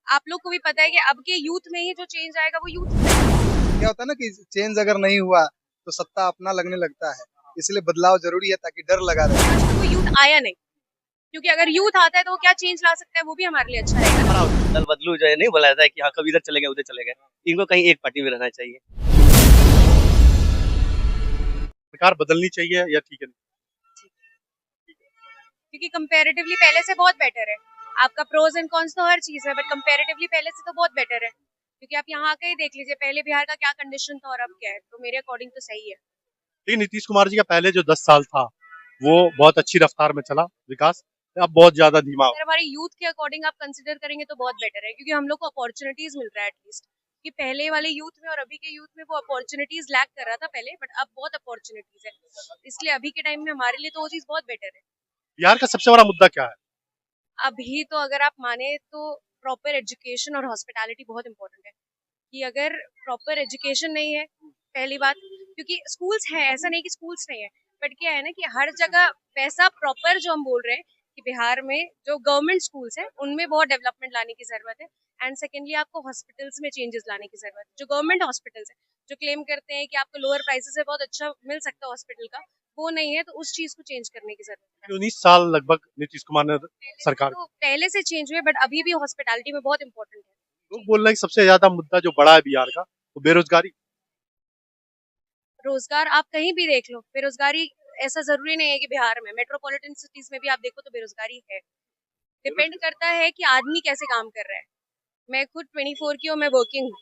आप लोग को भी पता है कि अब के यूथ में ही जो चेंज आएगा वो यूथ। क्या होता है ना कि चेंज अगर नहीं हुआ तो सत्ता अपना लगने लगता है, इसलिए बदलाव जरूरी है ताकि डर लगा रहे। आज तक कोई यूथ आया नहीं, क्योंकि अगर यूथ आता है तो वो क्या चेंज ला सकता है, वो भी हमारे लिए अच्छा रहेगा। बड़ा दल बदलू जो है नहीं बोला जाता है कि हाँ कभी इधर चले गए उधर चले गए, इनको कहीं एक पार्टी में रहना चाहिए। सरकार बदलनी चाहिए या ठीक है? क्योंकि कंपैरेटिवली पहले से बहुत बेटर है। आपका प्रोज एंड कॉन्स तो हर चीज है, बट कंपैरेटिवली पहले से तो बहुत बेटर है। क्योंकि आप यहाँ का ही देख लीजिए, पहले बिहार का क्या कंडीशन था और अब क्या है, तो मेरे अकॉर्डिंग तो सही है। लेकिन नीतीश कुमार जी का पहले जो 10 साल था वो बहुत अच्छी रफ्तार में चला विकास, अब बहुत ज्यादा धीमा हो। अगर हमारे यूथ के अकॉर्डिंग आप कंसिडर करेंगे तो बहुत बेटर है, क्योंकि हम लोग को अपॉर्चुनिटीज मिल रहा है एटलीस्ट। कि पहले वाले यूथ में और अभी के यूथ में वो अपॉर्चुनिटीज लैक कर रहा था पहले, बट अब बहुत अपॉर्चुनिटीज है, इसलिए अभी के टाइम में हमारे लिए तो वो चीज बहुत बेटर है। बिहार का सबसे बड़ा मुद्दा क्या है? अभी तो अगर आप माने तो प्रॉपर एजुकेशन और हॉस्पिटैलिटी बहुत इंपॉर्टेंट है। कि अगर प्रॉपर एजुकेशन नहीं है, पहली बात, क्योंकि स्कूल्स हैं, ऐसा नहीं कि स्कूल्स नहीं है, बट क्या है ना कि हर जगह पैसा प्रॉपर, जो हम बोल रहे हैं कि बिहार में जो गवर्नमेंट स्कूल्स हैं उनमें बहुत डेवलपमेंट लाने की जरूरत है। एंड सेकेंडली आपको हॉस्पिटल्स में चेंजेस लाने की जरूरत है। जो गवर्नमेंट हॉस्पिटल्स है, जो क्लेम करते हैं कि आपको लोअर प्राइसेस से बहुत अच्छा मिल सकता है हॉस्पिटल का, वो नहीं है, तो उस चीज को चेंज करने की जरूरत है। 19 साल लगभग नीतीश कुमार ने सरकार, तो पहले से चेंज हुए, बट अभी भी हॉस्पिटैलिटी में बहुत इंपॉर्टेंट है। लोग बोल रहे हैं कि सबसे ज्यादा मुद्दा जो बड़ा है बिहार का वो बेरोजगारी। रोजगार आप कहीं भी देख लो, बेरोजगारी ऐसा जरूरी नहीं है कि बिहार में, मेट्रोपॉलिटन सिटीज में भी आप देखो तो बेरोजगारी है। डिपेंड करता है कि आदमी कैसे काम कर रहा है। मैं खुद 24 की हूँ, मैं वर्किंग हूँ।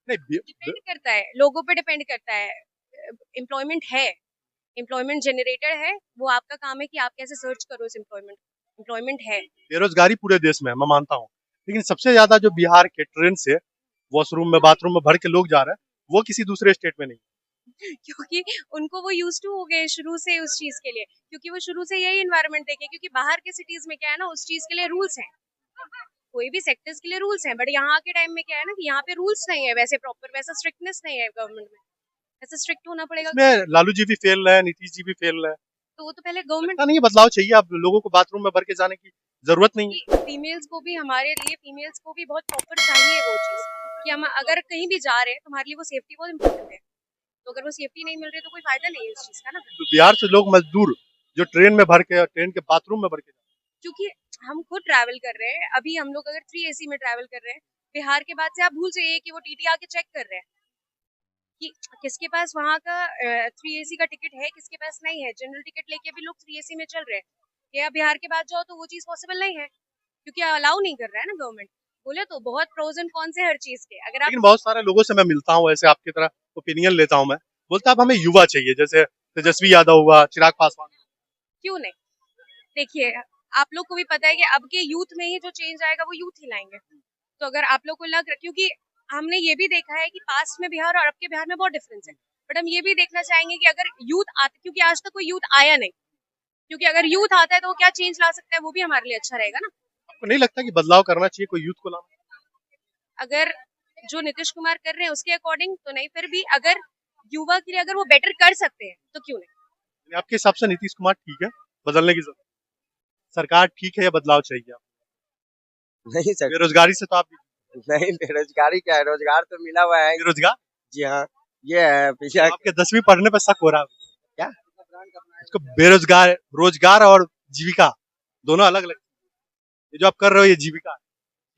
नहीं डिपेंड करता है, लोगों पे डिपेंड करता है। एम्प्लॉयमेंट है, एम्प्लॉयमेंट जनरेटर है, वो आपका काम है कि आप कैसे सर्च करो इस एम्प्लॉयमेंट। एम्प्लॉयमेंट है। बेरोजगारी पूरे देश में है, मैं मानता हूँ, लेकिन सबसे ज्यादा जो बिहार के ट्रेन से वॉशरूम में बाथरूम में भर के लोग जा रहे हैं वो किसी दूसरे स्टेट में नहीं। क्योंकि उनको वो यूज टू हो गए शुरू से उस चीज के लिए, क्योंकि वो शुरू से यही इन्वायरमेंट देखे। क्योंकि बाहर के सिटीज में क्या है ना, उस चीज के लिए रूल्स हैं, कोई भी सेक्टर्स के लिए रूल्स हैं, बट यहाँ के टाइम में क्या है ना कि यहाँ पे रूल्स नहीं है वैसे प्रॉपर, वैसा स्ट्रिक्टनेस नहीं है गवर्नमेंट में। ऐसा स्ट्रिक्ट होना पड़ेगा। इसमें लालू जी भी फेल रहे हैं, नीतीश जी भी फेल रहे हैं। तो वो तो पहले गवर्नमेंट। लगता नहीं है बदलाव चाहिए, अब लोगों को बाथरूम में भर के जाने की जरूरत नहीं है। फीमेल्स को भी, हमारे लिए फीमेल्स को भी बहुत प्रॉपर चाहिए वो चीज, कि हम अगर कहीं भी जा रहे हैं तो हमारे लिए वो सेफ्टी बहुत इंपॉर्टेंट है। तो अगर वो सेफ्टी नहीं मिल रही तो कोई फायदा नहीं है उस चीज का ना। तो बिहार से लोग मजदूर जो ट्रेन में भर के, ट्रेन के बाथरूम में भर के, क्योंकि हम खुद ट्रैवल कर रहे हैं, अभी हम लोग अगर 3 AC में ट्रैवल कर रहे हैं, बिहार के बाद से आप भूल जाइए कि वो टीटी आके चेक कर रहे हैं कि किसके पास वहाँ का 3 AC का टिकट है, किसके पास नहीं है। जनरल टिकट लेके भी लोग 3 AC में चल रहे हैं। या बिहार के बाद जाओ तो वो चीज पॉसिबल नहीं है, क्योंकि अलाउ नहीं कर रहा है ना गवर्नमेंट। बोले तो बहुत प्रोज एंड कॉन्स है हर चीज के। अगर आप, लेकिन बहुत सारे लोगों से मैं मिलता हूँ, ऐसे आपकी तरह ओपिनियन लेता हूँ मैं, बोलता अब हमें युवा चाहिए, जैसे तेजस्वी यादव हुआ, चिराग पासवान। क्यों नहीं, देखिए, आप लोग को भी पता है कि अब के यूथ में ही जो चेंज आएगा वो यूथ ही लाएंगे। तो अगर आप लोग को लग रहा, क्योंकि हमने ये भी देखा है कि पास्ट में बिहार और अब के बिहार में बहुत डिफरेंस है, बट हम ये भी देखना चाहेंगे कि अगर यूथ आते, क्योंकि आज तक कोई यूथ आया नहीं, क्योंकि अगर यूथ आता है तो वो क्या चेंज ला सकता है, वो भी हमारे लिए अच्छा रहेगा ना। आपको नहीं लगता कि बदलाव करना चाहिए, कोई यूथ को लाना? अगर जो नीतीश कुमार कर रहे हैं उसके अकॉर्डिंग तो नहीं, फिर भी अगर युवा के लिए अगर वो बेटर कर सकते हैं तो क्यों नहीं। यानी आपके हिसाब से नीतीश कुमार ठीक है, बदलने की जरूरत, सरकार ठीक है या बदलाव चाहिए? नहीं सर, बेरोजगारी से तो आप नहीं बेरोजगारी क्या है, रोजगार तो मिला हुआ है। बेरोजगार, जी हाँ, ये है पीछे आपके 10वीं पढ़ने पर शक हो रहा है क्या। इसको। बेरोजगार, रोजगार और जीविका दोनों अलग अलग। ये जो आप कर रहे हो ये जीविका है,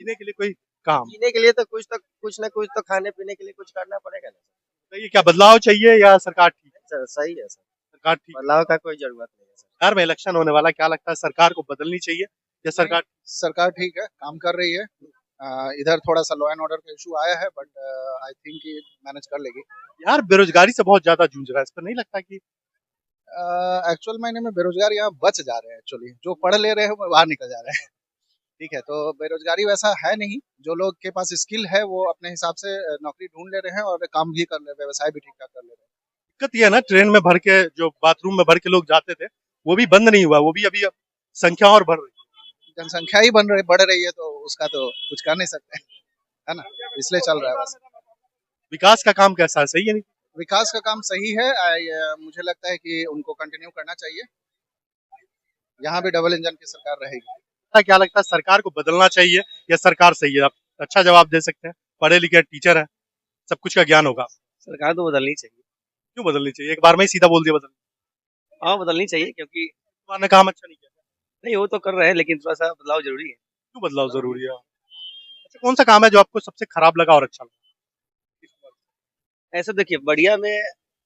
जीने के लिए कोई काम, जीने के लिए तो कुछ ना कुछ तो खाने पीने के लिए कुछ करना पड़ेगा ना तो ये क्या बदलाव चाहिए या सरकार ठीक है? सर। सही है सर, सरकार ठीक है। बदलाव का कोई जरूरत नहीं है सर। बिहार में इलेक्शन होने वाला, क्या लगता है सरकार को बदलनी चाहिए या सरकार? सरकार ठीक है, काम कर रही है। इधर थोड़ा सा लॉ एंड ऑर्डर का इशू आया है, बट आई थिंक ये मैनेज कर लेगी। बिहार बेरोजगारी से बहुत ज्यादा जूझ रहा है, इस पर नहीं लगता कि एक्चुअल मायने में बेरोजगार यहाँ बच जा रहे हैं, एक्चुअली जो पढ़ ले रहे हैं वो बाहर निकल जा रहे हैं। ठीक है, तो बेरोजगारी वैसा है नहीं। जो लोग के पास स्किल है वो अपने हिसाब से नौकरी ढूंढ ले रहे हैं और काम भी कर ले रहे हैं, व्यवसाय भी ठीक ठाक कर ले रहे हैं। दिक्कत ये है ना, ट्रेन में भर के, जो बाथरूम में भर के लोग जाते थे वो भी बंद नहीं हुआ, वो भी अभी संख्या और बढ़ रही है। जनसंख्या ही बढ़ रही है, तो उसका तो कुछ कर नहीं सकते, है ना, इसलिए चल रहा है बस। विकास का काम कैसा है, सही है? नहीं, विकास का काम सही है। मुझे लगता है कि उनको कंटिन्यू करना चाहिए। यहाँ भी डबल इंजन की सरकार रहेगी। क्या लगता है सरकार को बदलना चाहिए या सरकार सही है? आप अच्छा जवाब दे सकते हैं, पढ़े लिखे टीचर है, सब कुछ का ज्ञान होगा। सरकार तो बदलनी चाहिए। क्यों बदलनी चाहिए? एक बार में ही सीधा बोल दिया बदल। हाँ, बदलनी चाहिए क्योंकि तुम्हारे काम अच्छा नहीं किया, नहीं वो तो कर रहे हैं लेकिन थोड़ा-सा बदलाव ज़रूरी है। क्यों बदलाव जरूरी है? अच्छा, कौन सा काम है जो आपको सबसे खराब लगा और अच्छा लगा? ऐसा देखिए बढ़िया में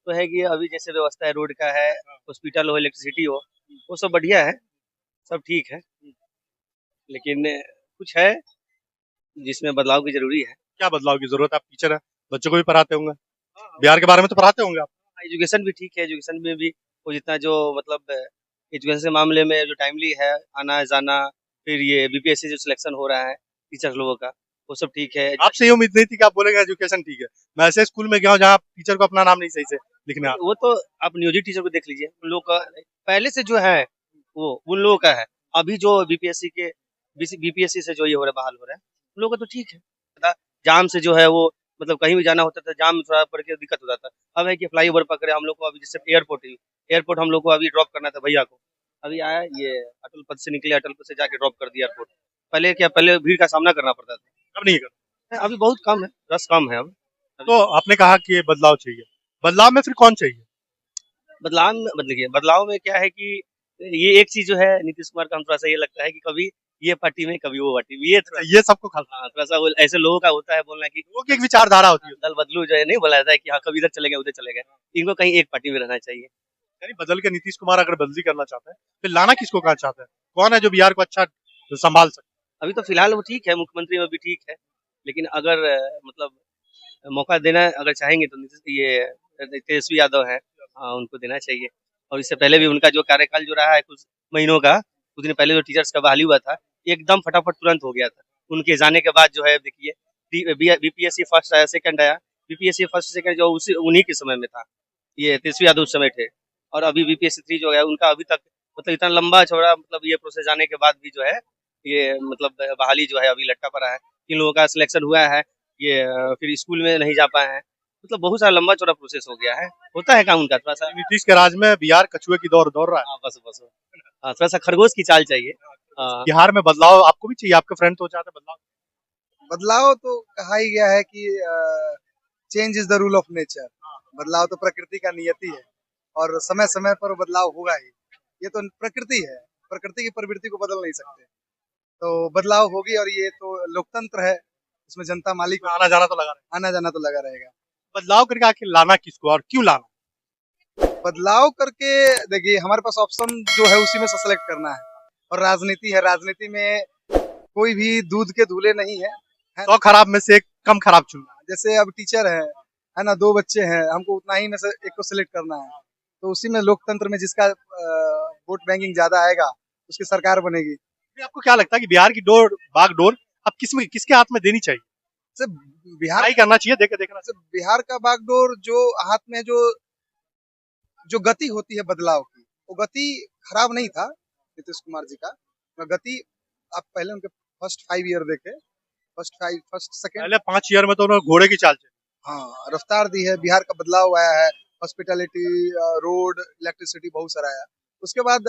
तो है कि अभी जैसे व्यवस्था है रोड का है, हॉस्पिटल हो, इलेक्ट्रिसिटी हो, वो सब बढ़िया है, सब ठीक है। लेकिन कुछ है जिसमें बदलाव की ज़रूरी है। क्या बदलाव की जरूरत है? आप टीचर है, बच्चों को भी पढ़ाते होंगे, बिहार के बारे में तो पढ़ाते होंगे आप। एजुकेशन भी ठीक है, एजुकेशन में भी वो जितना जो मतलब एजुकेशन के मामले में जो टाइमली है, आना-जाना, फिर ये बीपीएससी जो सिलेक्शन हो रहा है टीचर लोगों का, वो सब ठीक है। आपसे ये उम्मीद नहीं थी कि आप बोलेंगे एजुकेशन ठीक है। मैं ऐसे स्कूल में गया हूँ जहाँ टीचर को अपना नाम नहीं सही से लिखने आता। वो तो आप नियोजित टीचर को देख लीजिए, उन लोग का पहले से जो है वो उन लोगों का है। अभी जो बीपीएससी के बीपीएससी से जो ये हो रहा है बहाल हो रहा है, उन लोगों का तो ठीक है। पता जाम से जो है वो मतलब कहीं भी जाना होता था जाम में थोड़ा पड़ के दिक्कत हो जाता। अब है कि फ्लाईओवर पकड़े हम लोग को अभी जैसे एयरपोर्ट हम लोग को अभी ड्रॉप करना था भैया को। अभी आया ये अटल पथ से निकले, अटल पथ से जाके ड्रॉप कर दिया एयरपोर्ट। पहले भीड़ का सामना करना पड़ता था। अब नहीं कर। अभी बहुत कम है, रश कम है अब। तो आपने कहा कि ये बदलाव चाहिए, बदलाव में फिर कौन चाहिए? बदलाव में क्या है कि ये एक चीज जो है नीतीश कुमार का हम थोड़ा सा ये लगता है कि कभी ये पार्टी में कभी वो पार्टी में ये अच्छा, ये सबको खास हाँ, थोड़ा सा ऐसे लोगों का होता है बोलना कि लोगों की एक विचारधारा होती है, दल बदलू जो है नहीं बोला जाता है कि हाँ कभी इधर चले गए उधर चले गए। इनको कहीं एक पार्टी में रहना चाहिए। यानी बदल के नीतीश कुमार अगर बदली करना चाहते हैं फिर लाना किसको कहाँ चाहते हैं? कौन है जो बिहार को अच्छा संभाल सकता अभी तो फिलहाल वो ठीक है, मुख्यमंत्री में भी ठीक है, लेकिन अगर मतलब मौका देना अगर चाहेंगे तो तेजस्वी यादव है, हाँ उनको देना चाहिए। और इससे पहले भी उनका जो कार्यकाल जो रहा है कुछ महीनों का, कुछ दिन पहले जो टीचर्स का बहाली हुआ था एकदम फटाफट तुरंत हो गया था। उनके जाने के बाद जो है देखिए बीपीएससी फर्स्ट आया, सेकंड आया, बीपीएससी फर्स्ट सेकंड जो उसी उन्हीं के समय में था, ये तेजस्वी यादव उस समय थे। और अभी बीपीएससी 3 जो है उनका अभी तक मतलब इतना लंबा चौड़ा मतलब ये प्रोसेस जाने के बाद भी जो है ये मतलब बहाली जो है अभी लटका पड़ा है। इन लोगों का सिलेक्शन हुआ है, ये फिर स्कूल में नहीं जा पाए हैं, मतलब बहुत सारा लंबा चौड़ा प्रोसेस हो गया है। होता है काम उनका थोड़ा सा। है? नीतीश के राज में बिहार कछुए की दौड़ दौड़ रहा है। हाँ, बस हाँ, थोड़ा सा खरगोश की चाल चाहिए। हाँ, बिहार में बदलाव आपको भी चाहिए, आपके फ्रेंड तो चाहते हैं बदलाव। बदलाव तो कहा ही गया है कि change is the rule of nature. बदलाव तो प्रकृति का नियति है और समय समय पर बदलाव होगा ही। ये तो प्रकृति है, प्रकृति की प्रवृत्ति को बदल नहीं सकते। तो बदलाव होगी और ये तो लोकतंत्र है, इसमें जनता मालिक आना जाना तो लगा रहे आना जाना तो लगा रहेगा। हैं। बदलाव करके आखिर लाना किसको और क्यों लाना? बदलाव करके देखिए हमारे पास ऑप्शन जो है उसी में से सेलेक्ट करना है। और राजनीति है, राजनीति में कोई भी दूध के धुले नहीं है, है 100 खराब में से एक कम खराब चुनना। जैसे अब टीचर है ना, 2 बच्चे हैं, हमको उतना ही में से एक को सिलेक्ट करना है। तो उसी में लोकतंत्र में जिसका वोट बैंकिंग ज्यादा आएगा उसकी सरकार बनेगी। फिर आपको क्या लगता है कि बिहार की बागडोर अब किसके हाथ में देनी चाहिए? सिर्फ बिहार ट्राई करना चाहिए, देखे देखना चाहिए। सिर्फ बिहार का बागडोर जो हाथ में जो जो गति होती है बदलाव की, वो गति खराब नहीं था नीतीश कुमार जी का। गति आप पहले उनके फर्स्ट 5 ईयर देखे, फर्स्ट सेकंड पहले 5 ईयर में तो उन्होंने घोड़े की चाल चली। हाँ रफ्तार दी है, बिहार का बदलाव आया है, हॉस्पिटैलिटी, रोड, इलेक्ट्रिसिटी बहुत सारा आया। उसके बाद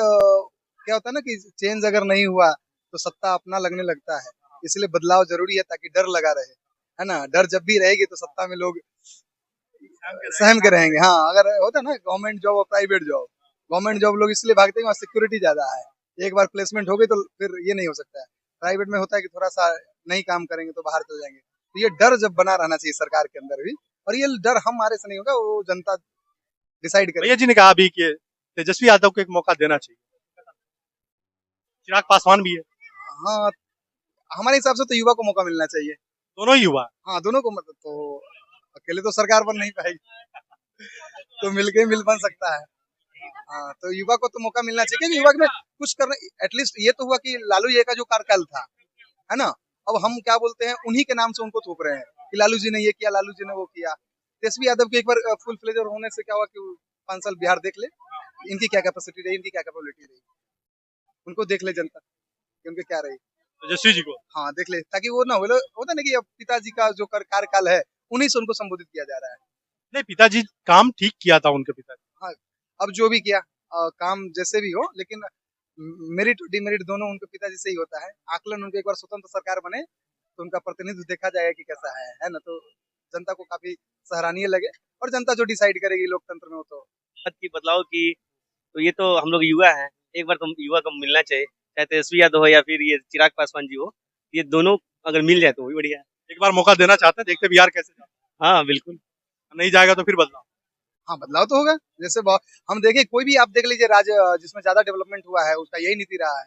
क्या होता है ना कि चेंज अगर नहीं हुआ तो सत्ता अपना लगने लगता है, इसलिए बदलाव जरूरी है ताकि डर लगा रहे, है ना। डर जब भी रहेगी तो सत्ता में लोग सहम के रहेंगे। हाँ अगर होता है ना गवर्नमेंट जॉब और प्राइवेट जॉब, गवर्नमेंट जॉब लोग इसलिए भागते हैं वहाँ सिक्योरिटी ज्यादा है, एक बार प्लेसमेंट हो गई तो फिर ये नहीं हो सकता है। प्राइवेट में होता है कि थोड़ा सा नहीं काम करेंगे तो बाहर चल जाएंगे। तो ये डर जब बना रहना चाहिए सरकार के अंदर भी, और ये डर हमारे से नहीं होगा, वो जनता डिसाइड करेगी। भैया जी ने कहा अभी कि तेजस्वी यादव को एक मौका देना चाहिए, चिराग पासवान भी है, हाँ हमारे हिसाब से तो युवा को मौका मिलना चाहिए। दोनों ही युवा। हाँ दोनों को, मतलब तो अकेले तो सरकार बन नहीं पाएगी तो मिलके मिल बन सकता है। हाँ तो युवा को तो मौका मिलना चाहिए, क्योंकि युवा में कुछ करना। एटलीस्ट ये तो हुआ कि लालू जी का जो कार्यकाल था, है ना, अब हम क्या बोलते हैं उन्हीं के नाम से उनको थोप रहे हैं कि लालू जी ने ये किया, लालू जी ने वो किया। तेजस्वी यादव के एक बार फुल फ्लेजर होने से क्या हुआ कि 5 साल बिहार देख ले, इनकी क्या कैपेसिटी रही, इनकी क्या कैपेबिलिटी रही, उनको देख ले जनता कि उनके क्या रही। तेजस्वी जी को हाँ देख ले, ताकि वो ना होता ना कि अब पिताजी का जो कार्यकाल है उन्हीं से उनको संबोधित किया जा रहा है। नहीं, पिताजी काम ठीक किया था उनके पिताजी। हाँ अब जो भी किया काम जैसे भी हो, लेकिन मेरिट और डिमेरिट दोनों उनके पिताजी से ही होता है। आकलन उनके एक बार स्वतंत्र सरकार बने तो उनका प्रतिनिधित्व देखा जाएगा कि कैसा है ना? तो जनता को काफी सराहनीय लगे और जनता जो डिसाइड करेगी लोकतंत्र में वो तो बात की बदलाव की, तो ये तो हम लोग युवा हैं, एक बार तो युवा को मिलना चाहिए, चाहे तेजस्वी यादव हो या फिर ये चिराग पासवान जी हो, ये दोनों अगर मिल जाए तो वही बढ़िया है। एक बार मौका देना चाहते हैं, देखते हैं बिहार कैसे जाता हाँ, बिल्कुल। है। नहीं जाएगा तो फिर बदलाव। हाँ, बदलाव तो होगा। जैसे हम देखें कोई भी आप देख लीजिए राज्य जिसमें ज़्यादा डेवलपमेंट हुआ है, उसका यही नीति रहा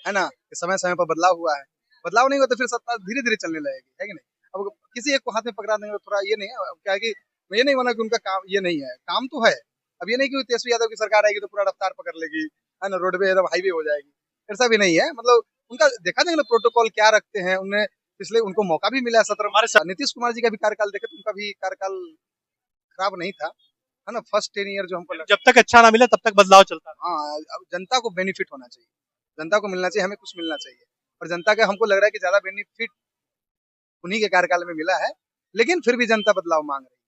है ना? कि समय-समय पर बदलाव हुआ है। बदलाव नहीं हुआ तो फिर सत्ता धीरे-धीरे चलने लगेगी, है कि नहीं? अब किसी एक को हाथ में पकड़ा देंगे तो थोड़ा ये नहीं है, अब क्या है कि ये नहीं माना कि उनका काम ये नहीं है, काम तो है। अब ये नहीं कि तेजस्वी यादव की सरकार आएगी तो पूरा रफ्तार पकड़ लेगी, है ना? रोडवे एकदम हाईवे हो जाएगी, ऐसा भी नहीं है। मतलब उनका देखा जाएगा ना प्रोटोकॉल क्या रखते हैं, उनने पिछले उनको मौका भी मिला है 17 हमारे साथ नीतीश कुमार जी का भी कार्यकाल देखें तो उनका भी कार्यकाल खराब नहीं था, है ना? फर्स्ट 10 ईयर जो हमको लगा जब तक अच्छा ना मिले तब तक बदलाव चलता है। हाँ, अब जनता को बेनिफिट होना चाहिए, जनता को मिलना चाहिए, हमें कुछ मिलना चाहिए और जनता का हमको लग रहा है कि ज़्यादा बेनिफिट उन्हीं के कार्यकाल में मिला है, लेकिन फिर भी जनता बदलाव माँग रही है।